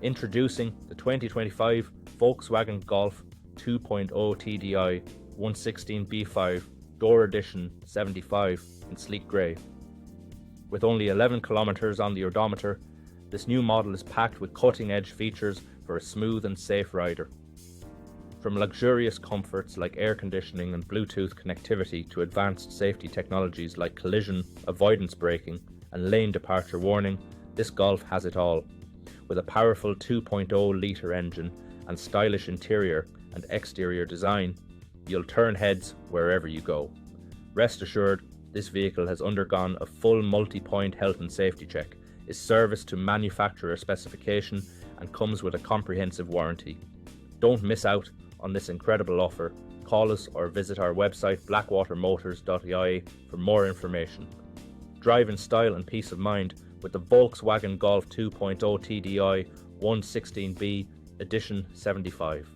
Introducing the 2025 Volkswagen Golf 2.0 TDI 116B5 Door Edition 75 in sleek grey. With only 11 kilometers on the odometer, this new model is packed with cutting-edge features for a smooth and safe rider. From luxurious comforts like air conditioning and Bluetooth connectivity to advanced safety technologies like collision, avoidance braking, and lane departure warning, this Golf has it all. With a powerful 2.0 litre engine and stylish interior and exterior design, you'll turn heads wherever you go. Rest assured, this vehicle has undergone a full multi-point health and safety check, is serviced to manufacturer specification, and comes with a comprehensive warranty. Don't miss out on this incredible offer. Call us or visit our website blackwatermotors.ie for more information. Drive in style and peace of mind with the Volkswagen Golf 2.0 TDI 116B Edition 75.